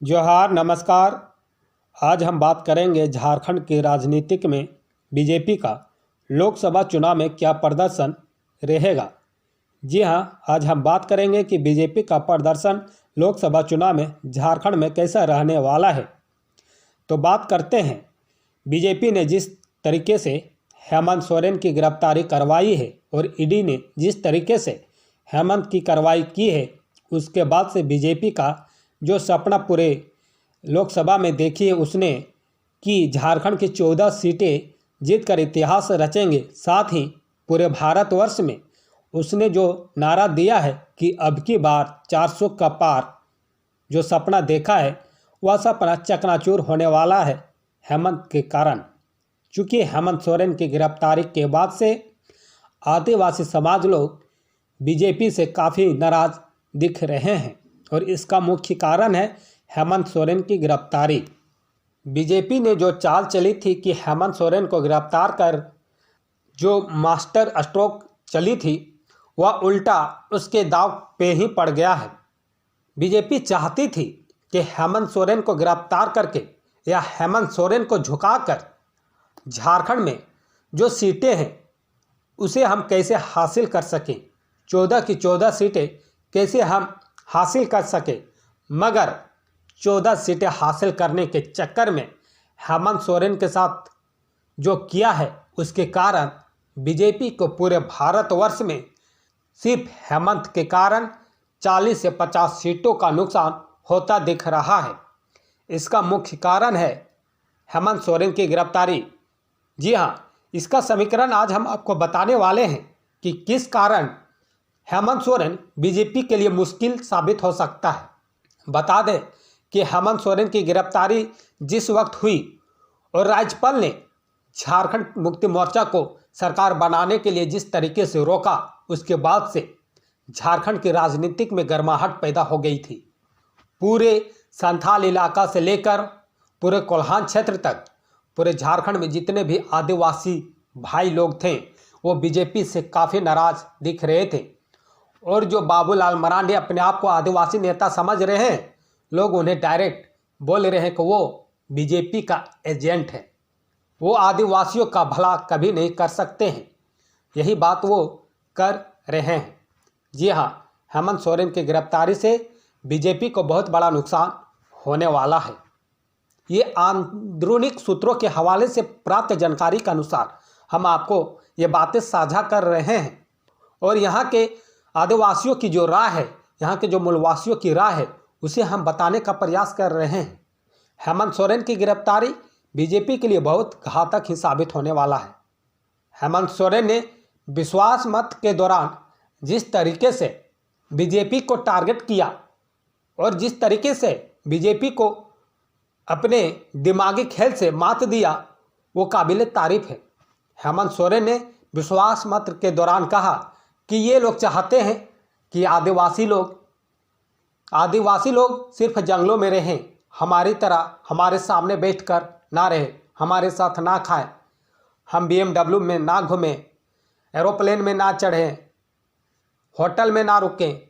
जोहार नमस्कार। आज हम बात करेंगे झारखंड के राजनीतिक में बीजेपी का लोकसभा चुनाव में क्या प्रदर्शन रहेगा। जी हां, आज हम बात करेंगे कि बीजेपी का प्रदर्शन लोकसभा चुनाव में झारखंड में कैसा रहने वाला है। तो बात करते हैं, बीजेपी ने जिस तरीके से हेमंत सोरेन की गिरफ्तारी करवाई है और ईडी ने जिस तरीके से हेमंत की कार्रवाई की है, उसके बाद से बीजेपी का जो सपना पूरे लोकसभा में देखी है उसने कि झारखंड की 14 सीटें जीतकर इतिहास रचेंगे। साथ ही पूरे भारतवर्ष में उसने जो नारा दिया है कि अब की बार 400 का पार जो सपना देखा है, वह सपना चकनाचूर होने वाला है हेमंत के कारण। चूँकि हेमंत सोरेन की गिरफ्तारी के बाद से आदिवासी समाज लोग बीजेपी से काफ़ी नाराज दिख रहे हैं और इसका मुख्य कारण है हेमंत सोरेन की गिरफ्तारी। बीजेपी ने जो चाल चली थी कि हेमंत सोरेन को गिरफ्तार कर जो मास्टर स्ट्रोक चली थी, वह उल्टा उसके दाव पे ही पड़ गया है। बीजेपी चाहती थी कि हेमंत सोरेन को गिरफ्तार करके या हेमंत सोरेन को झुकाकर झारखंड में जो सीटें हैं उसे हम कैसे हासिल कर सकें, 14 की 14 सीटें कैसे हम हासिल कर सके। मगर 14 सीटें हासिल करने के चक्कर में हेमंत सोरेन के साथ जो किया है, उसके कारण बीजेपी को पूरे भारतवर्ष में सिर्फ हेमंत के कारण 40 से 50 सीटों का नुकसान होता दिख रहा है। इसका मुख्य कारण है हेमंत सोरेन की गिरफ्तारी। जी हाँ, इसका समीकरण आज हम आपको बताने वाले हैं कि किस कारण हेमंत सोरेन बीजेपी के लिए मुश्किल साबित हो सकता है। बता दें कि हेमंत सोरेन की गिरफ्तारी जिस वक्त हुई और राज्यपाल ने झारखंड मुक्ति मोर्चा को सरकार बनाने के लिए जिस तरीके से रोका, उसके बाद से झारखंड की राजनीतिक में गर्माहट पैदा हो गई थी। पूरे संथाल इलाका से लेकर पूरे कोल्हान क्षेत्र तक पूरे झारखंड में जितने भी आदिवासी भाई लोग थे, वो बीजेपी से काफ़ी नाराज दिख रहे थे। और जो बाबूलाल मरांडी अपने आप को आदिवासी नेता समझ रहे हैं, लोग उन्हें डायरेक्ट बोल रहे हैं कि वो बीजेपी का एजेंट है, वो आदिवासियों का भला कभी नहीं कर सकते हैं। यही बात वो कर रहे हैं। जी हाँ, हेमंत सोरेन की गिरफ्तारी से बीजेपी को बहुत बड़ा नुकसान होने वाला है। ये आंदरूनिक सूत्रों के हवाले से प्राप्त जानकारी के अनुसार हम आपको ये बातें साझा कर रहे हैं। और यहाँ के आदिवासियों की जो राय है, यहाँ के जो मूलवासियों की राय है, उसे हम बताने का प्रयास कर रहे हैं। हेमंत सोरेन की गिरफ्तारी बीजेपी के लिए बहुत घातक ही साबित होने वाला है। हेमंत सोरेन ने विश्वास मत के दौरान जिस तरीके से बीजेपी को टारगेट किया और जिस तरीके से बीजेपी को अपने दिमागी खेल से मात दिया, वो काबिल तारीफ है। हेमंत सोरेन ने विश्वास मत के दौरान कहा कि ये लोग चाहते हैं कि आदिवासी लोग सिर्फ जंगलों में रहें, हमारी तरह हमारे सामने बैठकर ना रहें, हमारे साथ ना खाएं, हम BMW में ना घूमें, एरोप्लेन में ना चढ़ें, होटल में ना रुकें।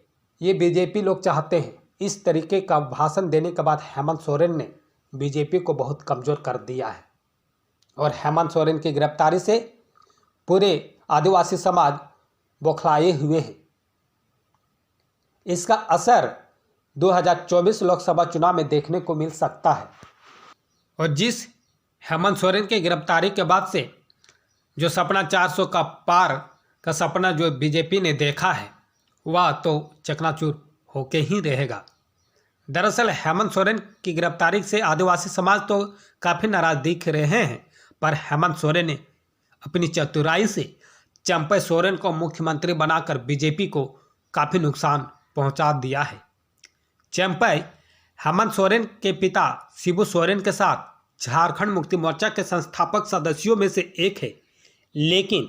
ये बीजेपी लोग चाहते हैं। इस तरीके का भाषण देने के बाद हेमंत सोरेन ने बीजेपी को बहुत कमज़ोर कर दिया है। और हेमंत सोरेन की गिरफ्तारी से पूरे आदिवासी समाज बौखलाए हुए हैं। इसका असर 2024 लोकसभा चुनाव में देखने को मिल सकता है। और जिस हेमंत सोरेन की गिरफ्तारी के बाद से जो सपना 400 का पार का सपना जो बीजेपी ने देखा है, वह तो चकनाचूर होके ही रहेगा। दरअसल हेमंत सोरेन की गिरफ्तारी से आदिवासी समाज तो काफ़ी नाराज दिख रहे हैं, पर हेमंत सोरेन ने अपनी चतुराई से चंपई सोरेन को मुख्यमंत्री बनाकर बीजेपी को काफ़ी नुकसान पहुंचा दिया है। चंपई हेमंत सोरेन के पिता शिबू सोरेन के साथ झारखंड मुक्ति मोर्चा के संस्थापक सदस्यों में से एक है, लेकिन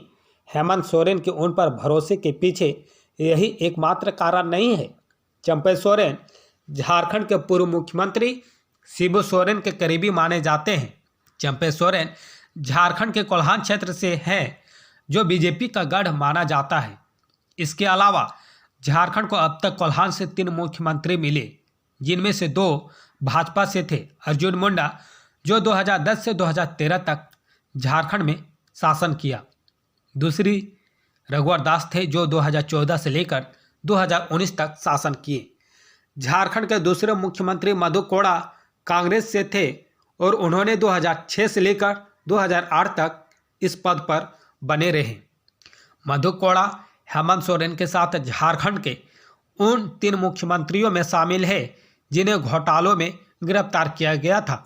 हेमंत सोरेन के उन पर भरोसे के पीछे यही एकमात्र कारण नहीं है। चंपई सोरेन झारखंड के पूर्व मुख्यमंत्री शिबू सोरेन के करीबी माने जाते हैं। चंपई सोरेन झारखंड के कोल्हान क्षेत्र से हैं, जो बीजेपी का गढ़ माना जाता है। इसके अलावा झारखंड को अब तक कोल्हान से 3 मुख्यमंत्री मिले, जिनमें से 2 भाजपा से थे अर्जुन मुंडा, जो 2010 से 2013 तक झारखंड में शासन किया। दूसरी रघुवर दास थे, जो 2014 से लेकर 2019 तक शासन किए। झारखंड के दूसरे मुख्यमंत्री मधु कोड़ा कांग्रेस से थे और उन्होंने 2006 से लेकर 2008 तक इस पद पर बने रहे। मधु कोड़ा हेमंत सोरेन के साथ झारखंड के उन 3 मुख्यमंत्रियों में शामिल है जिन्हें घोटालों में गिरफ्तार किया गया था।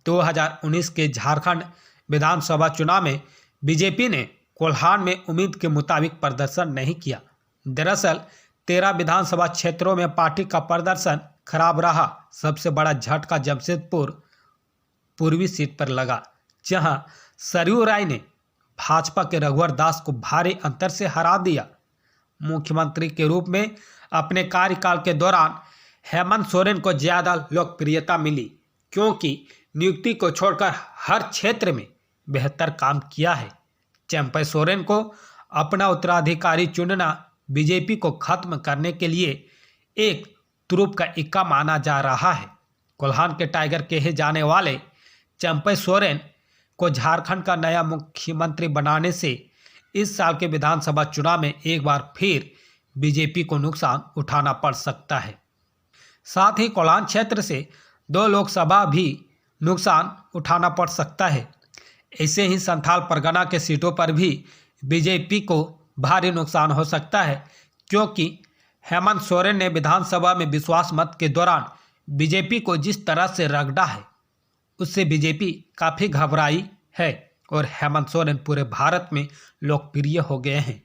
2019 के झारखंड विधानसभा चुनाव में बीजेपी ने कोल्हान में उम्मीद के मुताबिक प्रदर्शन नहीं किया। दरअसल 13 विधानसभा क्षेत्रों में पार्टी का प्रदर्शन खराब रहा। सबसे बड़ा झटका जमशेदपुर पूर्वी सीट पर लगा, जहां सरयू राय ने भाजपा के रघुवर दास को भारी अंतर से हरा दिया। मुख्यमंत्री के रूप में अपने कार्यकाल के दौरान हेमंत सोरेन को ज़्यादा लोकप्रियता मिली, क्योंकि नियुक्ति को छोड़कर हर क्षेत्र में बेहतर काम किया है। चंपई सोरेन को अपना उत्तराधिकारी चुनना बीजेपी को खत्म करने के लिए एक तुरुप का इक्का माना जा रहा है। कोल्हान के टाइगर कहे जाने वाले चंपई सोरेन को झारखंड का नया मुख्यमंत्री बनाने से इस साल के विधानसभा चुनाव में एक बार फिर बीजेपी को नुकसान उठाना पड़ सकता है। साथ ही कोल्हान क्षेत्र से 2 लोकसभा भी नुकसान उठाना पड़ सकता है। ऐसे ही संथाल परगना के सीटों पर भी बीजेपी को भारी नुकसान हो सकता है, क्योंकि हेमंत सोरेन ने विधानसभा में विश्वास मत के दौरान बीजेपी को जिस तरह से रगड़ा है, उससे बीजेपी काफ़ी घबराई है और हेमंत सोरेन पूरे भारत में लोकप्रिय हो गए हैं।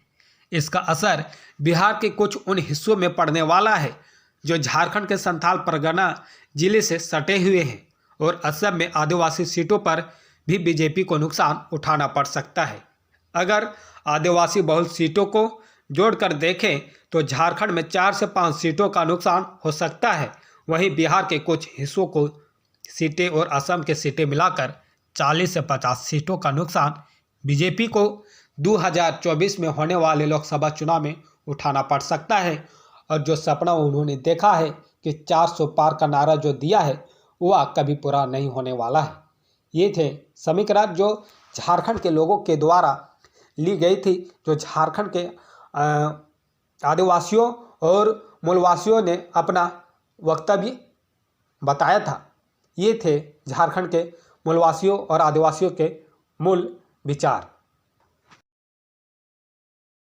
इसका असर बिहार के कुछ उन हिस्सों में पड़ने वाला है जो झारखंड के संथाल परगना जिले से सटे हुए हैं, और असम में आदिवासी सीटों पर भी बीजेपी को नुकसान उठाना पड़ सकता है। अगर आदिवासी बहुल सीटों को जोड़कर देखें तो झारखंड में 4 से 5 सीटों का नुकसान हो सकता है। वहीं बिहार के कुछ हिस्सों को सीटें और असम के सीटें मिलाकर 40 से 50 सीटों का नुकसान बीजेपी को 2024 में होने वाले लोकसभा चुनाव में उठाना पड़ सकता है। और जो सपना उन्होंने देखा है कि 400 पार का नारा जो दिया है, वह कभी पूरा नहीं होने वाला है। ये थे समीकरण जो झारखंड के लोगों के द्वारा ली गई थी, जो झारखंड के आदिवासियों और मूलवासियों ने अपना वक्तव्य बताया था। ये थे झारखंड के मूलवासियों और आदिवासियों के मूल विचार।